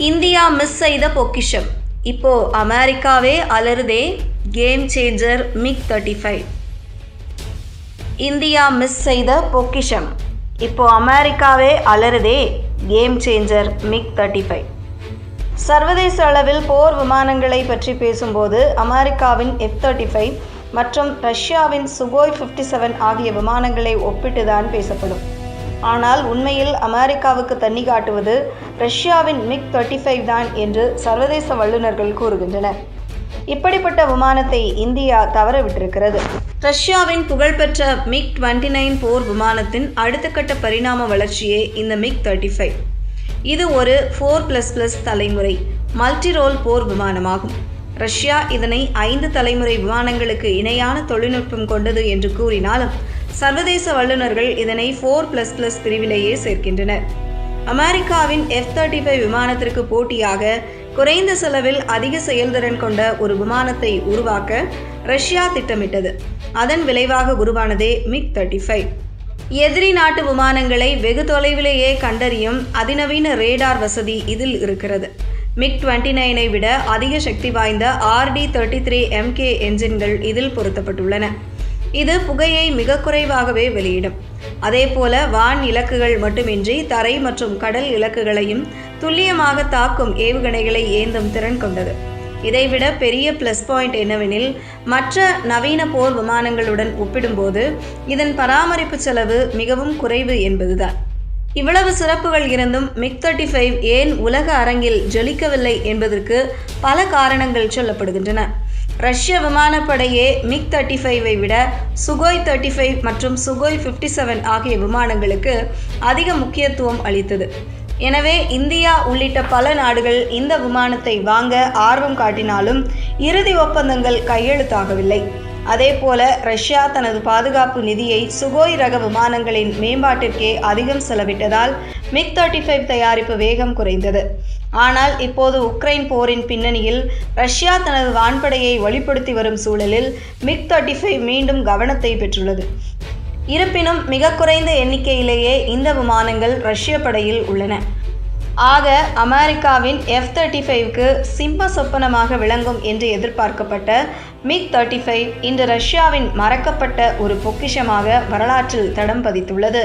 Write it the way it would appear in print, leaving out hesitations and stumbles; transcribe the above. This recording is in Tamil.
இந்தியா மிஸ் செய்த பொக்கிஷம். இப்போ அமெரிக்காவே அலறுதே. Game changer MiG-35. India miss செய்த பொக்கிஷம். இப்போ அமெரிக்காவே அலறுதே. Game changer MiG-35. சர்வதேச அளவில் போர் விமானங்களை பற்றி பேசும்போது அமெரிக்காவின் F-35 மற்றும் ரஷ்யாவின் சுகோய் 57 ஆகிய விமானங்களை ஒப்பிட்டுதான் பேசப்படும். ஆனால் உண்மையில் அமெரிக்காவுக்கு தண்ணி காட்டுவது ரஷ்யாவின் MiG-35 தான் என்று சர்வதேச வல்லுநர்கள் கூறுகின்றனர். இப்படிப்பட்ட விமானத்தை இந்தியா தவறவிட்டிருக்கிறது. ரஷ்யாவின் புகழ்பெற்ற MiG-29 போர் விமானத்தின் அடுத்த கட்ட பரிணாம வளர்ச்சியே இந்த MiG-35. இது ஒரு 4++ தலைமுறை மல்டிரோல் போர் விமானமாகும். ரஷ்யா இதனை 5 தலைமுறை விமானங்களுக்கு இணையான தொழில்நுட்பம் கொண்டது என்று கூறினாலும் சர்வதேச வல்லுநர்கள் இதனை 4++ பிரிவிலேயே சேர்க்கின்றனர். அமெரிக்காவின் F-35 விமானத்திற்கு போட்டியாக குறைந்த செலவில் அதிக செயல்திறன் கொண்ட ஒரு விமானத்தை உருவாக்க ரஷ்யா திட்டமிட்டது. அதன் விளைவாக உருவானதே MiG-35. எதிரி நாட்டு விமானங்களை வெகு தொலைவிலேயே கண்டறியும் அதிநவீன ரேடார் வசதி இதில் இருக்கிறது. MiG-29ஐ விட அதிக சக்தி வாய்ந்த RD-33 MK என்ஜின்கள் இதில் பொருத்தப்பட்டுள்ளன. இது புகையை மிக குறைவாகவே வெளியிடும். அதேபோல வான் இலக்குகள் மட்டுமின்றி தரை மற்றும் கடல் இலக்குகளையும் துல்லியமாக தாக்கும் ஏவுகணைகளை ஏந்தும் திறன் கொண்டது. இதைவிட பெரிய ப்ளஸ் பாயிண்ட் என்னவெனில் மற்ற நவீன போர் விமானங்களுடன் ஒப்பிடும்போது இதன் பராமரிப்பு செலவு மிகவும் குறைவு என்பதுதான். இவ்வளவு சிறப்புகள் இருந்தும் MiG-35 ஏன் உலக அரங்கில் ஜொலிக்கவில்லை என்பதற்கு பல காரணங்கள் சொல்லப்படுகின்றன. ரஷ்ய விமானப்படையே MiG-35ஐ விட சுகோய் 35 மற்றும் சுகோய் 57 ஆகிய விமானங்களுக்கு அதிக முக்கியத்துவம் அளித்தது. எனவே இந்தியா உள்ளிட்ட பல நாடுகள் இந்த விமானத்தை வாங்க ஆர்வம் காட்டினாலும் இறுதி ஒப்பந்தங்கள் கையெழுத்தாகவில்லை. அதேபோல ரஷ்யா தனது பாதுகாப்பு நிதியை சுகோய் ரக விமானங்களின் மேம்பாட்டிற்கே அதிகம் செலவிட்டதால் MiG-35 தயாரிப்பு வேகம் குறைந்தது. ஆனால் இப்போது உக்ரைன் போரின் பின்னணியில் ரஷ்யா தனது வான்படையை வலுப்படுத்தி வரும் சூழலில் MiG-35 மீண்டும் கவனத்தை பெற்றுள்ளது. இருப்பினும் மிக குறைந்த எண்ணிக்கையிலேயே இந்த விமானங்கள் ரஷ்ய படையில் உள்ளன. ஆக அமெரிக்காவின் F-35க்கு சிம்ம சொப்பனமாக விளங்கும் என்று எதிர்பார்க்கப்பட்ட MiG-35 இன்று ரஷ்யாவின் மறக்கப்பட்ட ஒரு பொக்கிஷமாக வரலாற்றில் தடம் பதித்துள்ளது.